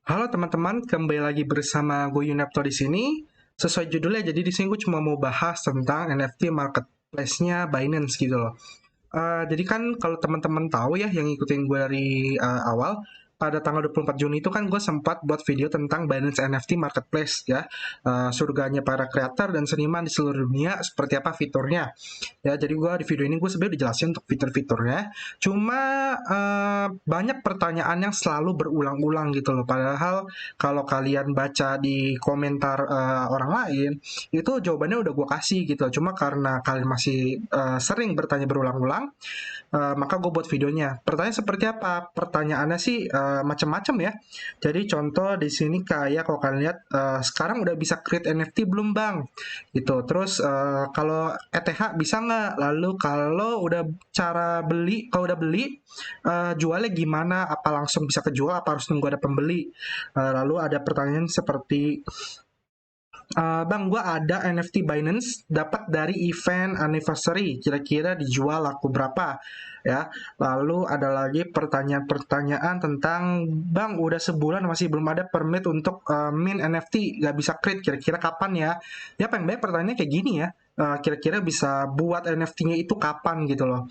Halo teman-teman, kembali lagi bersama gue Yunapto di sini. Sesuai judulnya, jadi di sini gue cuma mau bahas tentang NFT marketplace-nya Binance gitu loh. Jadi kan kalau teman-teman tahu ya yang ngikutin gue dari awal, pada tanggal 24 Juni itu kan gue sempat buat video tentang Binance NFT Marketplace ya. Surganya para kreator dan seniman di seluruh dunia seperti apa fiturnya. Ya, jadi gue di video ini gue sebenarnya udah jelasin untuk fitur-fiturnya. Cuma banyak pertanyaan yang selalu berulang-ulang gitu loh. Padahal kalau kalian baca di komentar orang lain, itu jawabannya udah gue kasih gitu. Cuma karena kalian masih sering bertanya berulang-ulang, maka gue buat videonya. Pertanyaan seperti apa? Pertanyaannya sih macam-macam ya. Jadi contoh di sini kayak kalau kalian lihat sekarang udah bisa create NFT belum bang? Gitu. Terus kalau ETH bisa nggak? Lalu kalau udah cara beli, kalau udah beli jualnya gimana? Apa langsung bisa kejual? Apa harus nunggu ada pembeli? Lalu ada pertanyaan seperti Bang, gua ada NFT Binance dapat dari event anniversary. Kira-kira dijual laku berapa? Ya. Lalu ada lagi pertanyaan-pertanyaan tentang Bang, udah sebulan masih belum ada permit untuk mint NFT, gak bisa create. Kira-kira kapan ya? Ya, paling banyak pertanyaannya kayak gini ya. Kira-kira bisa buat NFT-nya itu kapan gitu loh.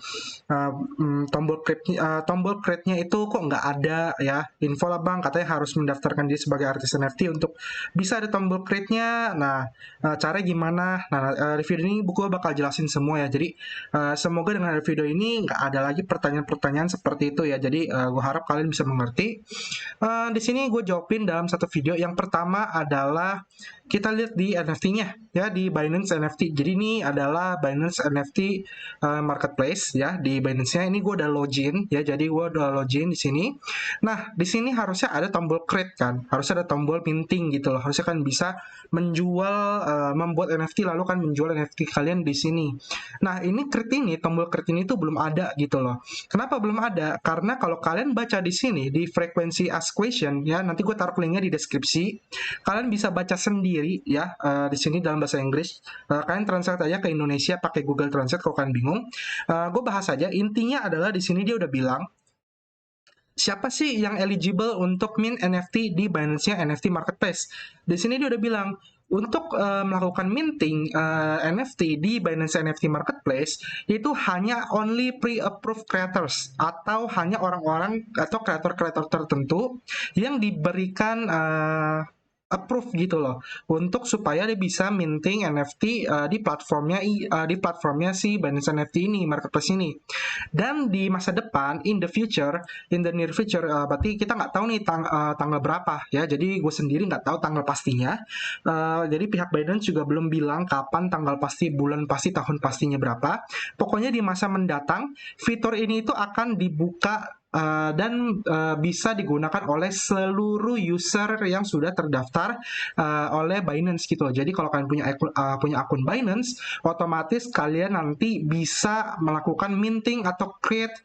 Tombol create-nya itu kok nggak ada ya. Info lah bang, katanya harus mendaftarkan diri sebagai artis NFT untuk bisa ada tombol create-nya. Nah, caranya gimana? Nah, review ini buku bakal jelasin semua ya. Jadi, semoga dengan video ini nggak ada lagi pertanyaan-pertanyaan seperti itu ya. Jadi, gue harap kalian bisa mengerti. Di sini gue jawabin dalam satu video. Yang pertama adalah kita lihat di NFT-nya ya, di Binance NFT. Jadi ini adalah Binance NFT marketplace ya. Di Binance-nya ini gue udah login ya. Jadi gue udah login di sini. Nah, di sini harusnya ada tombol create kan. Harusnya ada tombol minting gitu loh. Harusnya kan bisa menjual membuat NFT lalu kan menjual NFT kalian di sini. Nah, ini create ini, tombol create ini tuh belum ada gitu loh. Kenapa belum ada? Karena kalau kalian baca di sini di frekuensi ask question ya, nanti gue taruh linknya di deskripsi. Kalian bisa baca sendiri ya di sini dalam bahasa Inggris. Kalian translate aja ke Indonesia pakai Google Translate kalau kalian bingung. Gue bahas aja. Intinya adalah di sini dia udah bilang siapa sih yang eligible untuk mint NFT di Binance-nya NFT Marketplace. Di sini dia udah bilang untuk melakukan minting NFT di Binance NFT Marketplace itu hanya only pre-approved creators atau hanya orang-orang atau kreator-kreator tertentu yang diberikan approve gitu loh untuk supaya dia bisa minting NFT di platformnya si Binance NFT ini marketplace ini. Dan di masa depan, in the near future, berarti kita nggak tahu nih tanggal berapa ya. Jadi gue sendiri nggak tahu tanggal pastinya. Jadi pihak Binance juga belum bilang kapan tanggal pasti, bulan pasti, tahun pastinya berapa. Pokoknya di masa mendatang, fitur ini itu akan dibuka dan bisa digunakan oleh seluruh user yang sudah terdaftar oleh Binance gitu loh. Jadi kalau kalian punya akun Binance, otomatis kalian nanti bisa melakukan minting atau create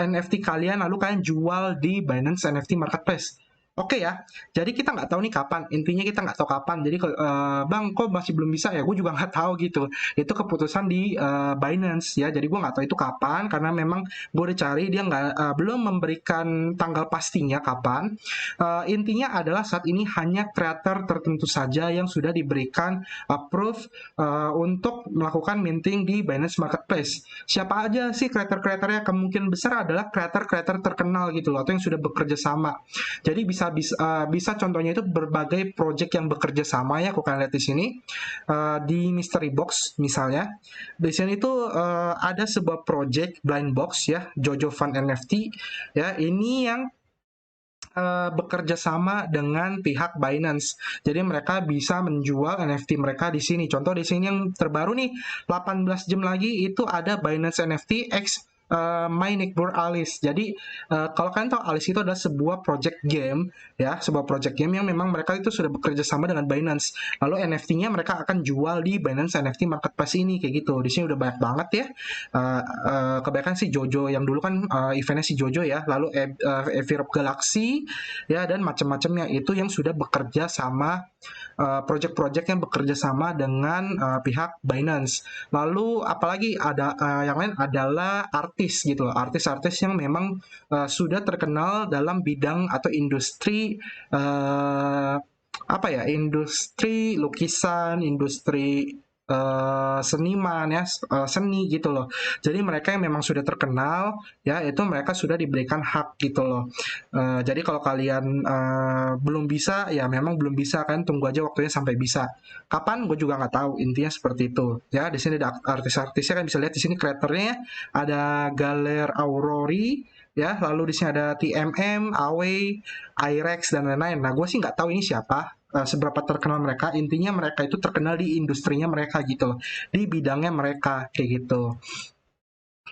NFT kalian lalu kalian jual di Binance NFT Marketplace. Oke ya, jadi kita nggak tahu nih kapan. Intinya kita nggak tahu kapan. Jadi bang, kok masih belum bisa ya? Gue juga nggak tahu gitu. Itu keputusan di Binance ya. Jadi gue nggak tahu itu kapan karena memang gue udah cari dia nggak belum memberikan tanggal pastinya kapan. Intinya adalah saat ini hanya kreator tertentu saja yang sudah diberikan approve untuk melakukan minting di Binance Marketplace. Siapa aja sih kreator-kreatornya? Kemungkinan besar adalah kreator-kreator terkenal gitu loh atau yang sudah bekerja sama. Jadi bisa contohnya itu berbagai project yang bekerja sama ya, kalian lihat di sini di Mystery Box misalnya. Di sini itu ada sebuah project blind box ya, Jojo Fun NFT ya. Ini yang bekerja sama dengan pihak Binance. Jadi mereka bisa menjual NFT mereka di sini. Contoh di sini yang terbaru nih, 18 jam lagi itu ada Binance NFT X My Nickbur Alice. Jadi kalau kalian tahu Alice itu adalah sebuah project game ya, sebuah project game yang memang mereka itu sudah bekerja sama dengan Binance. Lalu NFT-nya mereka akan jual di Binance NFT Marketplace ini kayak gitu. Di sini udah banyak banget ya. Kebanyakan si Jojo yang dulu kan eventnya si Jojo ya, lalu Avirob Galaxy ya dan macam-macamnya itu yang sudah bekerja sama project-project yang bekerja sama dengan pihak Binance. Lalu apalagi ada yang lain adalah art artis gitu loh, artis-artis yang memang sudah terkenal dalam bidang atau industri apa ya, industri lukisan, industri seniman ya, seni gitu loh. Jadi mereka yang memang sudah terkenal ya, itu mereka sudah diberikan hak gitu loh. Jadi kalau kalian belum bisa ya memang belum bisa kan, tunggu aja waktunya sampai bisa. Kapan gue juga nggak tahu, intinya seperti itu ya. Di sini ada artis-artisnya kan, bisa lihat di sini kreatornya ada Galer Aurori ya, lalu di sini ada TMM, Awe, Irex dan lain-lain. Nah, gue sih nggak tahu ini siapa, seberapa terkenal mereka. Intinya mereka itu terkenal di industrinya mereka gitu loh, di bidangnya mereka kayak gitu.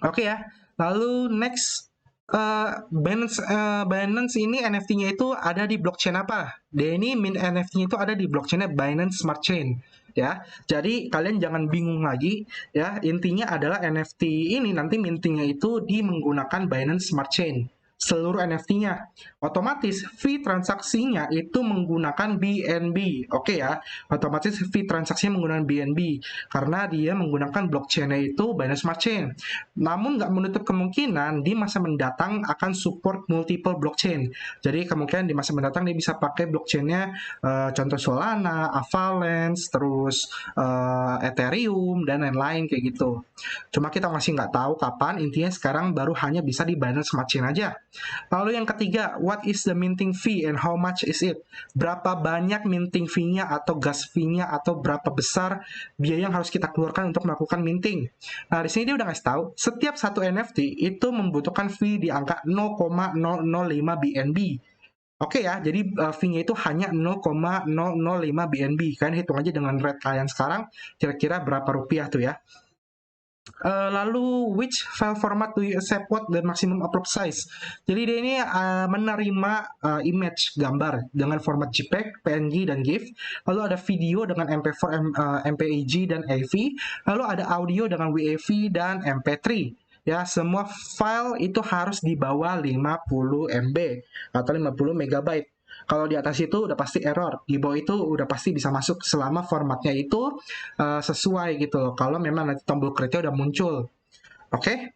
Oke ya. Lalu next, Binance ini NFT-nya itu ada di blockchain apa? Dia ini mint NFT-nya itu ada di blockchainnya Binance Smart Chain ya. Jadi kalian jangan bingung lagi ya. Intinya adalah NFT ini nanti mintingnya itu di menggunakan Binance Smart Chain. Seluruh NFT-nya. Otomatis fee transaksinya itu menggunakan BNB. Oke ya. Otomatis fee transaksinya menggunakan BNB karena dia menggunakan blockchain-nya itu Binance Smart Chain. Namun nggak menutup kemungkinan di masa mendatang akan support multiple blockchain. Jadi kemungkinan di masa mendatang dia bisa pakai blockchain-nya contoh Solana, Avalanche, terus Ethereum dan lain-lain kayak gitu. Cuma kita masih nggak tahu kapan. Intinya sekarang baru hanya bisa di Binance Smart Chain aja. Lalu yang ketiga, what is the minting fee and how much is it? Berapa banyak minting fee-nya atau gas fee-nya, atau berapa besar biaya yang harus kita keluarkan untuk melakukan minting? Nah, di sini dia udah ngasih tahu, setiap satu NFT itu membutuhkan fee di angka 0,005 BNB. Oke ya, jadi fee-nya itu hanya 0,005 BNB. Kalian hitung aja dengan rate kalian sekarang, kira-kira berapa rupiah tuh ya. Lalu which file format do you accept, what the maximum upload size? Jadi dia ini menerima image gambar dengan format JPEG, PNG dan GIF. Lalu ada video dengan MP4, MPEG dan AV. Lalu ada audio dengan WAV dan MP3. Ya, semua file itu harus di bawah 50 MB atau 50 megabyte. Kalau di atas itu udah pasti error, di bawah itu udah pasti bisa masuk selama formatnya itu sesuai gitu loh. Kalau memang nanti tombol create-nya udah muncul. Oke?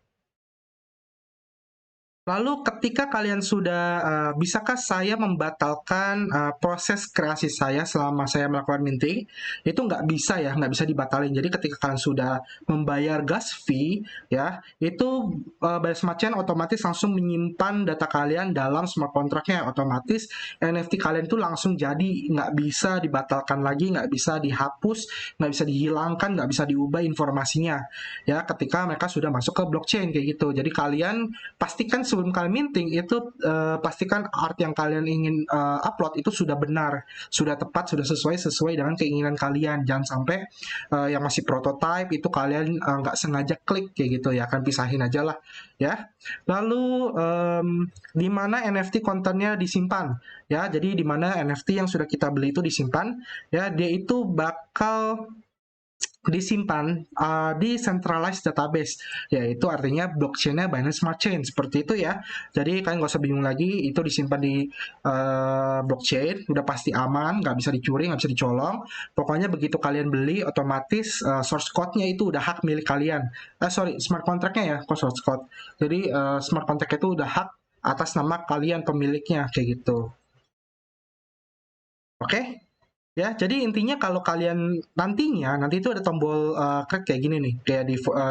Lalu ketika kalian sudah, bisakah saya membatalkan proses kreasi saya selama saya melakukan minting? Itu nggak bisa ya, nggak bisa dibatalin. Jadi ketika kalian sudah membayar gas fee, ya, itu Binance Smart Chain otomatis langsung menyimpan data kalian dalam smart contract-nya. Otomatis NFT kalian itu langsung jadi, nggak bisa dibatalkan lagi, nggak bisa dihapus, nggak bisa dihilangkan, nggak bisa diubah informasinya. Ya, ketika mereka sudah masuk ke blockchain kayak gitu. Jadi kalian pastikan sebelum kalian minting itu pastikan art yang kalian ingin upload itu sudah benar, sudah tepat, sudah sesuai dengan keinginan kalian. Jangan sampai yang masih prototype itu kalian nggak sengaja klik kayak gitu ya, akan pisahin aja lah ya. Lalu di mana NFT kontennya disimpan ya, jadi di mana NFT yang sudah kita beli itu disimpan ya, dia itu bakal disimpan di centralized database, yaitu artinya blockchain-nya Binance Smart Chain, seperti itu ya. Jadi kalian nggak usah bingung lagi, itu disimpan di blockchain, udah pasti aman, nggak bisa dicuri, nggak bisa dicolong. Pokoknya begitu kalian beli, otomatis source code-nya itu udah hak milik kalian. Smart contract-nya ya, kok source code. Jadi smart contract itu udah hak atas nama kalian pemiliknya, kayak gitu. Oke? Ya, jadi intinya kalau kalian nanti itu ada tombol create kayak gini nih, kayak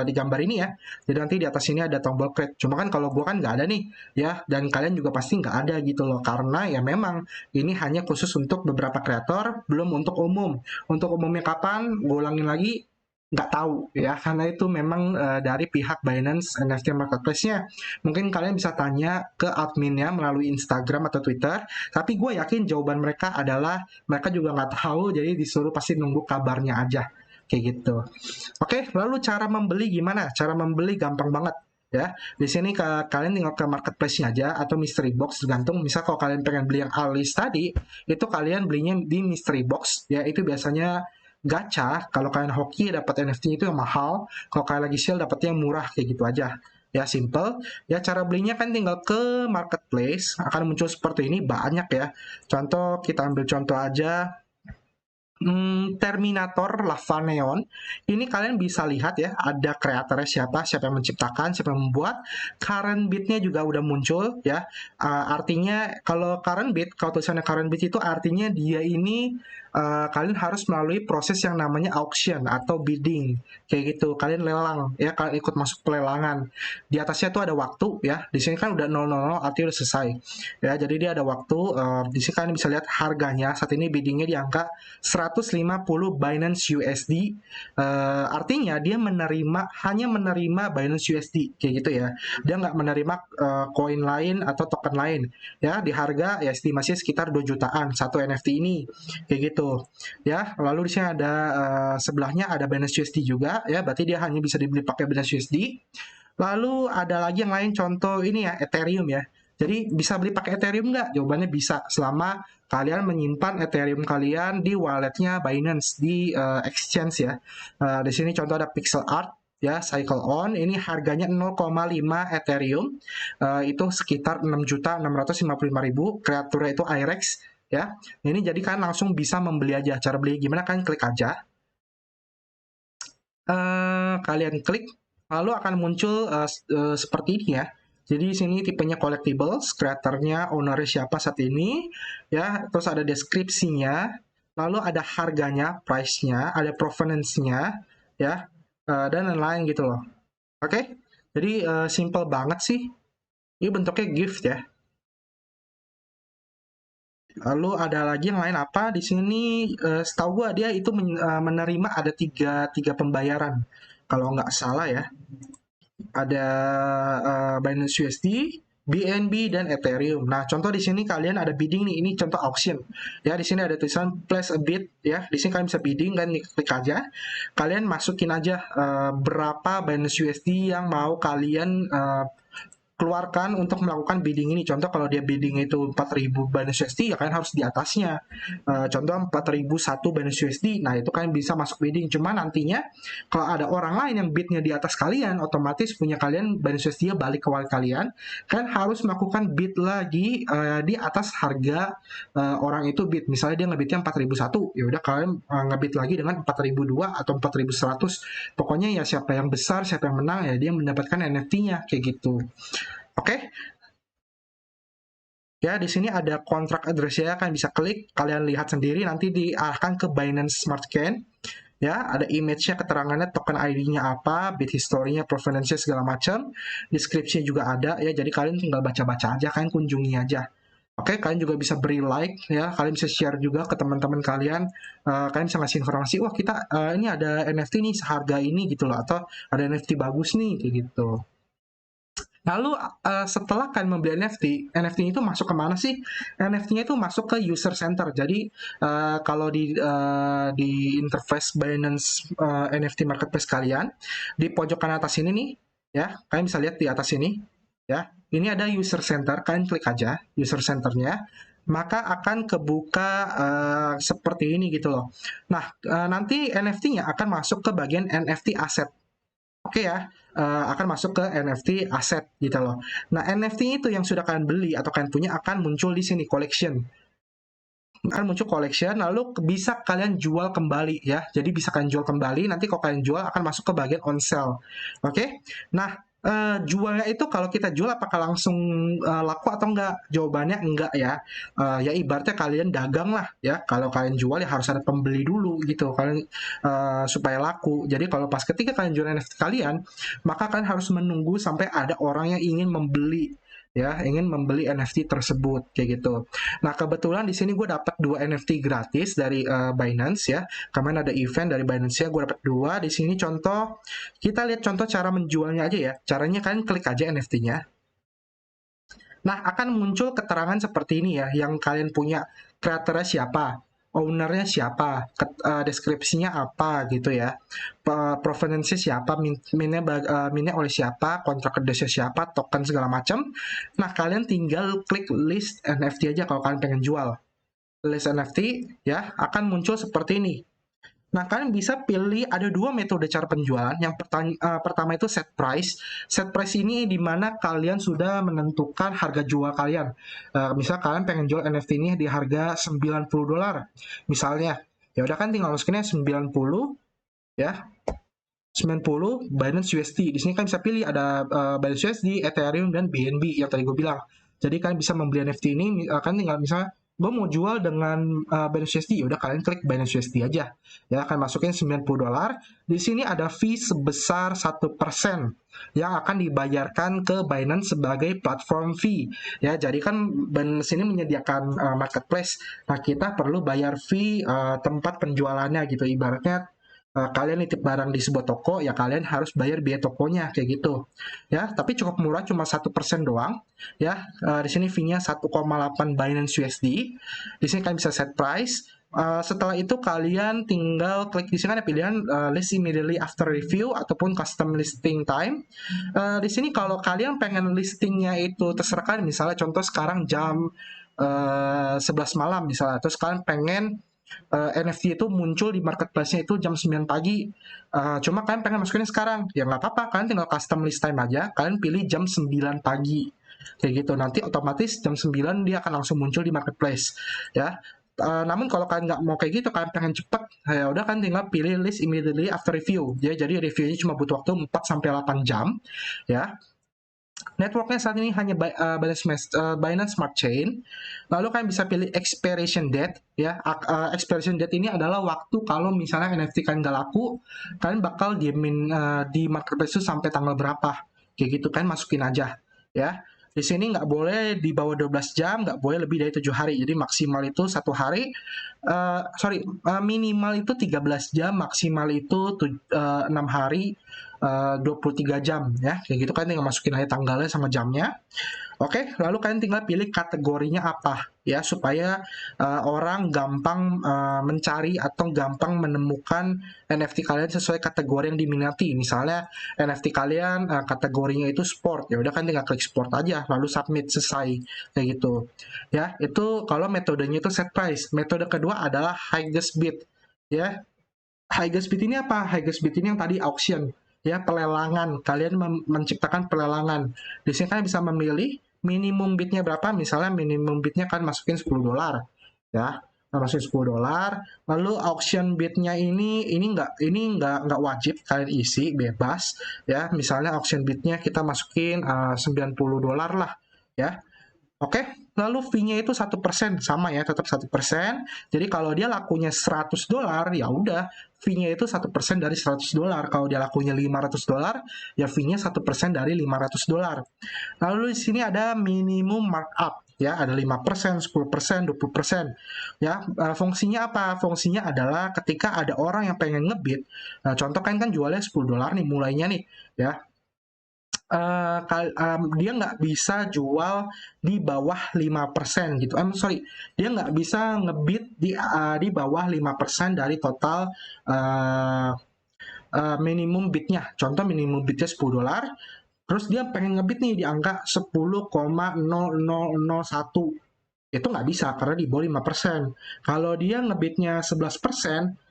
di gambar ini ya. Jadi nanti di atas ini ada tombol create. Cuma kan kalau gua kan nggak ada nih, ya. Dan kalian juga pasti nggak ada gitu loh, karena ya memang ini hanya khusus untuk beberapa kreator, belum untuk umum. Untuk umumnya kapan? Gue ulangin lagi, nggak tahu ya, karena itu memang dari pihak Binance NFT Marketplace-nya. Mungkin kalian bisa tanya ke adminnya melalui Instagram atau Twitter, tapi gue yakin jawaban mereka adalah mereka juga nggak tahu, jadi disuruh pasti nunggu kabarnya aja kayak gitu. Oke, lalu cara membeli gimana? Cara membeli gampang banget ya. Di sini kalian tinggal ke marketplace-nya aja atau mystery box, tergantung. Misal kalau kalian pengen beli yang alis tadi, itu kalian belinya di mystery box ya, itu biasanya gacha. Kalau kalian hoki dapat NFT itu yang mahal, kalau kalian lagi sale dapatnya yang murah, kayak gitu aja ya, simple ya. Cara belinya kan tinggal ke marketplace, akan muncul seperti ini, banyak ya. Contoh, kita ambil contoh aja Terminator Lava Neon ini kalian bisa lihat ya, ada kreatornya siapa, siapa yang menciptakan, siapa yang membuat, current bid-nya juga udah muncul ya. Artinya kalau current bid, kalau tulisannya current bid itu artinya dia ini kalian harus melalui proses yang namanya auction atau bidding kayak gitu. Kalian lelang ya, kalian ikut masuk pelelangan. Di atasnya tuh ada waktu ya. Di sini kan udah 000 artinya udah selesai. Ya, jadi dia ada waktu. Di sini kalian bisa lihat harganya saat ini biddingnya di angka 150 Binance USD. Artinya dia hanya menerima Binance USD kayak gitu ya. Dia nggak menerima koin lain atau token lain ya. Di harga ya estimasi sekitar 2 jutaan satu NFT ini kayak gitu ya. Lalu di sini ada sebelahnya ada Binance USD juga ya, berarti dia hanya bisa dibeli pakai Binance USD. Lalu ada lagi yang lain, contoh ini ya, Ethereum ya. Jadi bisa beli pakai Ethereum nggak? Jawabannya bisa, selama kalian menyimpan Ethereum kalian di walletnya Binance di exchange ya. Di sini contoh ada Pixel Art ya, Cycle On, ini harganya 0,5 Ethereum, itu sekitar 6.655.000, kreaturnya itu IREX ya. Ini jadi kan langsung bisa membeli aja. Cara beli gimana? Kan klik aja. Kalian klik, lalu akan muncul seperti ini ya. Jadi di sini tipenya collectibles, kreatornya, ownernya siapa saat ini, ya. Terus ada deskripsinya, lalu ada harganya, price-nya, ada provenance-nya, ya, dan lain-lain gitu loh. Oke, jadi simple banget sih. Ini bentuknya gift ya. Lalu ada lagi yang lain apa? Di sini setahu gua dia itu menerima ada tiga pembayaran kalau nggak salah ya. Ada Binance USD, BNB dan Ethereum. Nah, contoh di sini kalian ada bidding nih, ini contoh auction. Ya, di sini ada tulisan place a bid ya. Di sini kalian bisa bidding kan, klik aja. Kalian masukin aja berapa Binance USD yang mau kalian keluarkan untuk melakukan bidding ini. Contoh kalau dia bidding itu 4.000 Binance USD, ya kalian harus di atasnya. Contoh 4.001 Binance USD, nah itu kalian bisa masuk bidding. Cuma nantinya kalau ada orang lain yang bidnya di atas kalian, otomatis punya kalian Binance USD balik ke wallet kalian. Kalian harus melakukan bid lagi di atas harga orang itu bid. Misalnya dia ngebidnya 4.001, ya udah kalian ngebid lagi dengan 4.002 atau 4.100. Pokoknya ya siapa yang besar, siapa yang menang, ya dia mendapatkan NFT-nya kayak gitu. Oke, ya di sini ada kontrak address ya, kalian bisa klik, kalian lihat sendiri, nanti diarahkan ke Binance Smart Chain. Ya, ada image-nya, keterangannya, token ID-nya apa, bit history-nya, provenance-nya segala macam, deskripsinya juga ada ya, jadi kalian tinggal baca-baca aja, kalian kunjungi aja. Oke, kalian juga bisa beri like ya, kalian bisa share juga ke teman-teman kalian. Kalian bisa ngasih informasi, wah kita ini ada NFT nih seharga ini gitu loh, atau ada NFT bagus nih kayak gitu. Lalu setelah kalian membeli NFT itu masuk ke mana sih? NFT-nya itu masuk ke user center. Jadi kalau di interface Binance NFT marketplace kalian, di pojok kanan atas ini nih, ya kalian bisa lihat di atas ini, ya. Ini ada user center. Kalian klik aja user centernya, maka akan kebuka seperti ini gitu loh. Nah, nanti NFT-nya akan masuk ke bagian NFT asset. Oke ya, akan masuk ke NFT aset gitu loh. Nah, NFT itu yang sudah kalian beli atau kalian punya akan muncul di sini collection. Akan muncul collection, lalu bisa kalian jual kembali ya. Jadi bisa kalian jual kembali, nanti kalau kalian jual akan masuk ke bagian on sale. Oke? Nah, jualnya itu kalau kita jual apakah langsung laku atau enggak? Jawabannya enggak ya. Ya ibaratnya kalian dagang lah ya. Kalau kalian jual ya harus ada pembeli dulu gitu. Kalian supaya laku. Jadi kalau pas ketika kalian jual NFT kalian, maka kalian harus menunggu sampai ada orang yang ingin membeli ya, ingin membeli NFT tersebut kayak gitu. Nah, kebetulan di sini gue dapat 2 NFT gratis dari Binance ya. Kemarin ada event dari Binance ya, gue dapat 2. Di sini contoh, kita lihat contoh cara menjualnya aja ya. Caranya kalian klik aja NFT-nya. Nah, akan muncul keterangan seperti ini ya, yang kalian punya, kreatornya siapa, ownernya siapa, deskripsinya apa gitu ya, provenance siapa, minnya oleh siapa, kontrak kerja siapa, token segala macam. Nah, kalian tinggal klik list NFT aja kalau kalian pengen jual. List NFT ya akan muncul seperti ini. Nah, kalian bisa pilih ada 2 metode cara penjualan. Yang pertama itu set price. Set price ini di mana kalian sudah menentukan harga jual kalian. Misal kalian pengen jual NFT ini di harga $90. Misalnya, Ya udah kan tinggal masukinnya 90 ya. 90 Binance USD. Di sini kan bisa pilih ada Binance USD, Ethereum, dan BNB yang tadi gue bilang. Jadi kalian bisa membeli NFT ini, kan tinggal misalnya gue mau jual dengan Binance USD, udah kalian klik Binance USD aja. Ya, akan masukin $90. Di sini ada fee sebesar 1% yang akan dibayarkan ke Binance sebagai platform fee. Ya, jadi kan Binance ini menyediakan marketplace. Nah, kita perlu bayar fee tempat penjualannya gitu. Ibaratnya kalian nitip barang di sebuah toko, ya kalian harus bayar biaya tokonya kayak gitu. Ya, tapi cukup murah, cuma 1% doang. Ya, di sini fee-nya 1,8 Binance USD. Di sini kalian bisa set price. Setelah itu kalian tinggal klik di sini ada pilihan list immediately after review ataupun custom listing time. Di sini kalau kalian pengen listingnya itu terserah kalian, misalnya contoh sekarang jam 11 malam misalnya, terus kalian pengen NFT itu muncul di marketplace-nya itu jam 9 pagi. Cuma kalian pengen masukin sekarang, ya nggak apa-apa, kalian tinggal custom list time aja, kalian pilih jam 9 pagi. Kayak gitu, nanti otomatis jam 9 dia akan langsung muncul di marketplace. Ya, namun kalau kalian nggak mau kayak gitu, kalian pengen cepet, ya udah kan tinggal pilih list immediately after review. Ya, jadi reviewnya cuma butuh waktu 4-8 jam. Ya, networknya saat ini hanya Binance Smart Chain. Lalu kalian bisa pilih expiration date. Ya, expiration date ini adalah waktu kalau misalnya NFT kalian nggak laku, kalian bakal diemin di marketplace itu sampai tanggal berapa. Kayak gitu kan, masukin aja. Ya, di sini nggak boleh di bawah 12 jam, nggak boleh lebih dari 7 hari. Jadi maksimal itu 1 hari. Minimal itu 13 jam, maksimal itu 6 hari. 23 jam ya, kayak gitu kan, tinggal masukin aja tanggalnya sama jamnya. Oke, lalu kalian tinggal pilih kategorinya apa ya, supaya orang gampang mencari atau gampang menemukan NFT kalian sesuai kategori yang diminati. Misalnya NFT kalian kategorinya itu sport, ya udah kan tinggal klik sport aja lalu submit, selesai kayak gitu. Ya, itu kalau metodenya itu set price. Metode kedua adalah highest bid. Ya, highest bid ini apa? Highest bid ini yang tadi auction, ya, pelelangan. Kalian menciptakan pelelangan. Di sini kalian bisa memilih minimum bidnya berapa. Misalnya minimum bidnya kan masukin $10, ya. Masukin $10. Lalu auction bidnya ini nggak wajib kalian isi, bebas, ya. Misalnya auction bidnya kita masukin $90 lah, ya. Oke, lalu fee-nya itu 1%, sama ya, tetap 1%. Jadi kalau dia lakunya $100, ya udah, fee-nya itu 1% dari $100. Kalau dia lakunya $500, ya fee-nya 1% dari $500. Lalu di sini ada minimum markup, ya, ada 5%, 10%, 20%. Ya, fungsinya apa? Fungsinya adalah ketika ada orang yang pengen ngebid, nah, contoh kan jualnya $10 nih mulainya nih, ya. Dia nggak bisa jual di bawah 5% gitu. Sorry, dia nggak bisa ngebid di bawah 5% dari total minimum bidnya. Contoh minimum bidnya $10, terus dia pengen ngebid nih di angka 10,0001. Itu nggak bisa karena di bawah 5%. Kalau dia ngebidnya 11%,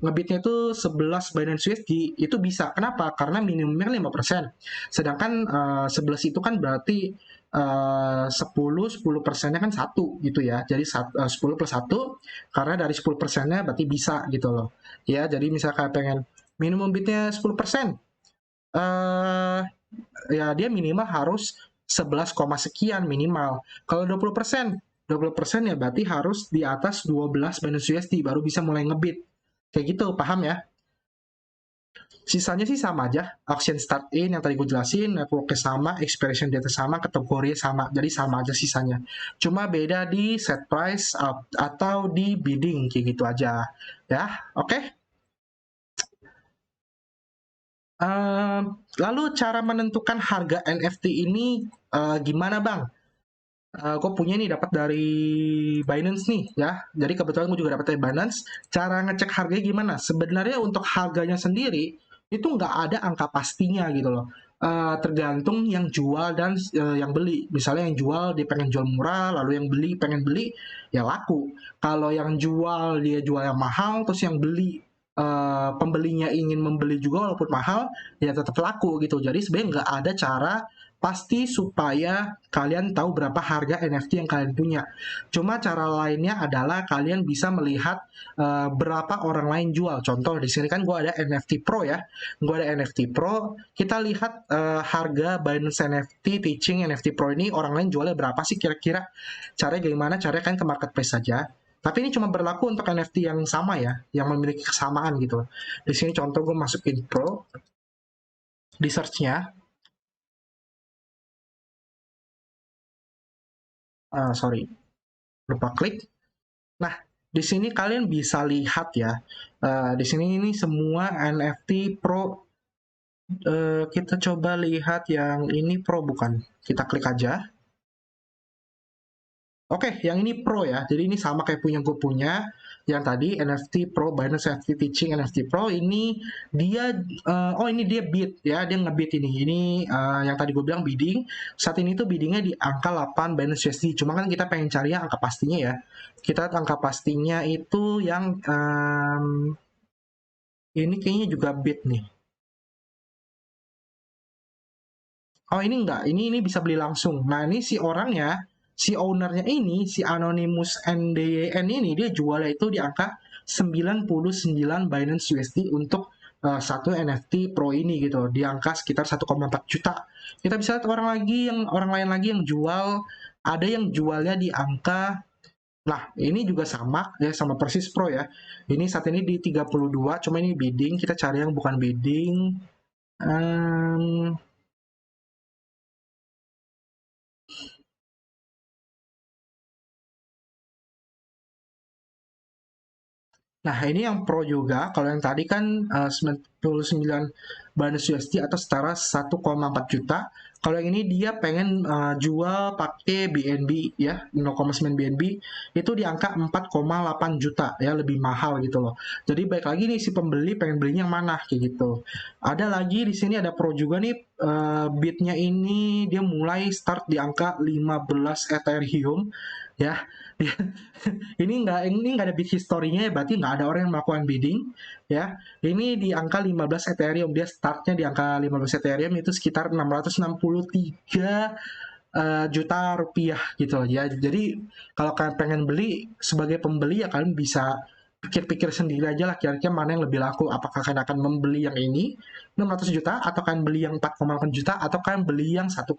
ngebitnya itu 11 Binance USD, itu bisa. Kenapa? Karena minimumnya 5%. Sedangkan 11 itu kan berarti 10 persennya kan 1 gitu ya. Jadi 10 plus 1, karena dari 10%-nya berarti bisa gitu loh. Ya, jadi misalkan pengen minimum bitnya 10%, ya dia minimal harus 11, sekian minimal. Kalau 20%, 20% ya berarti harus di atas 12 Binance USD baru bisa mulai ngebit. Kayak gitu, paham ya? Sisanya sih sama aja. Auction start in yang tadi gue jelasin, networknya sama, expiration date sama, kategorinya sama. Jadi sama aja sisanya. Cuma beda di set price atau di bidding, kayak gitu aja. Ya, oke? Lalu cara menentukan harga NFT ini gimana, Bang? Gue punya nih, dapat dari Binance nih ya. Jadi kebetulan gue juga dapat dari Binance. Cara ngecek harganya gimana? Sebenarnya untuk harganya sendiri itu nggak ada angka pastinya gitu loh. Tergantung yang jual dan yang beli. Misalnya yang jual dia pengen jual murah, lalu yang beli pengen beli, ya laku. Kalau yang jual dia jual yang mahal, terus yang beli pembelinya ingin membeli juga walaupun mahal, ya tetap laku gitu. Jadi sebenarnya nggak ada cara pasti supaya kalian tahu berapa harga NFT yang kalian punya. Cuma cara lainnya adalah kalian bisa melihat berapa orang lain jual. Contoh di sini kan gue ada NFT Pro ya, gue ada NFT Pro. Kita lihat harga Binance NFT Teaching NFT Pro ini orang lain jualnya berapa sih kira-kira? Caranya gimana? Caranya kan ke marketplace saja. Tapi ini cuma berlaku untuk NFT yang sama ya, yang memiliki kesamaan gitu. Di sini contoh gue masukin Pro di search-nya. Sorry, lupa klik. Nah, di sini kalian bisa lihat ya. Di sini ini semua NFT Pro. Kita coba lihat yang ini Pro bukan. Kita klik aja. Oke, yang ini Pro ya. Jadi ini sama kayak gue punya. Yang tadi NFT Pro, Binance NFT Teaching NFT Pro ini dia ini dia bid ya, dia ngebid ini. Ini yang tadi gue bilang bidding. Saat ini tuh biddingnya di angka 8 Binance USD. Cuma kan kita pengen cari yang angka pastinya ya. Kita angka pastinya itu yang ini kayaknya juga bid nih. Oh ini enggak, ini bisa beli langsung. Nah ini si orangnya, si ownernya ini, si Anonymous NDYN ini, dia jualnya itu di angka 99 Binance USD untuk satu NFT Pro ini gitu, di angka sekitar 1,4 juta. Kita bisa lihat orang lain lagi yang jual, ada yang jualnya di angka, nah ini juga sama ya, sama persis Pro ya. Ini saat ini di 32, cuma ini bidding, kita cari yang bukan bidding. Nah, ini yang Pro juga. Kalau yang tadi kan 99 Binance USD atau setara 1,4 juta. Kalau yang ini dia pengen jual pakai BNB ya, 0,9 BNB itu di angka 4,8 juta ya, lebih mahal gitu loh. Jadi baik lagi nih si pembeli pengen belinya yang mana kayak gitu. Ada lagi di sini ada Pro juga nih, bidnya ini dia mulai start di angka 15 Ethereum ya. Ini nggak ada bid historinya ya, berarti nggak ada orang yang melakukan bidding ya. Ini di angka 15 Ethereum, dia startnya di angka 15 Ethereum itu sekitar 663 juta rupiah gitu ya. Jadi kalau kalian pengen beli sebagai pembeli ya kalian bisa pikir-pikir sendiri aja lah kira-kira mana yang lebih laku. Apakah kalian akan membeli yang ini 600 juta atau kalian beli yang 4,8 juta atau kalian beli yang 1,4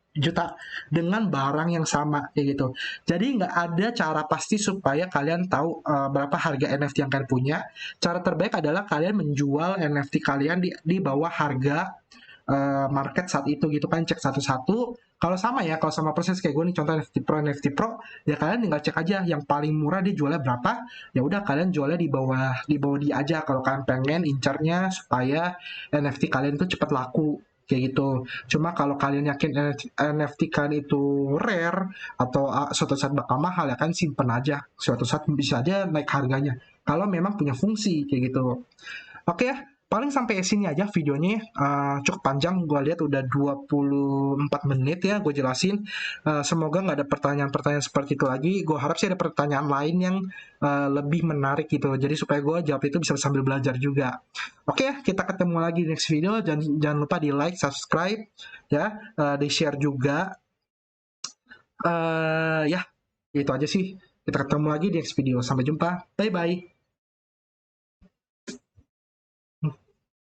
juta dengan barang yang sama kayak gitu. Jadi nggak ada cara pasti supaya kalian tahu berapa harga NFT yang kalian punya. Cara terbaik adalah kalian menjual NFT kalian di bawah harga market saat itu gitu kan, cek satu-satu. Kalau sama ya, kalau sama proses kayak gue nih, contoh NFT Pro ya kalian tinggal cek aja yang paling murah dia jualnya berapa, ya udah kalian jualnya di bawah dia aja kalau kalian pengen incarnya supaya NFT kalian itu cepat laku kayak gitu. Cuma kalau kalian yakin NFT kalian itu rare atau suatu saat bakal mahal ya kan simpen aja, suatu saat bisa aja naik harganya kalau memang punya fungsi kayak gitu. Oke ya, paling sampai sini aja videonya. Cukup panjang, gue lihat udah 24 menit ya gue jelasin. Semoga nggak ada pertanyaan-pertanyaan seperti itu lagi. Gue harap sih ada pertanyaan lain yang lebih menarik gitu. Jadi supaya gue jawab itu bisa sambil belajar juga. Oke ya, kita ketemu lagi di next video. Jangan lupa di like, subscribe, ya, di share juga. Ya, itu aja sih. Kita ketemu lagi di next video. Sampai jumpa. Bye-bye.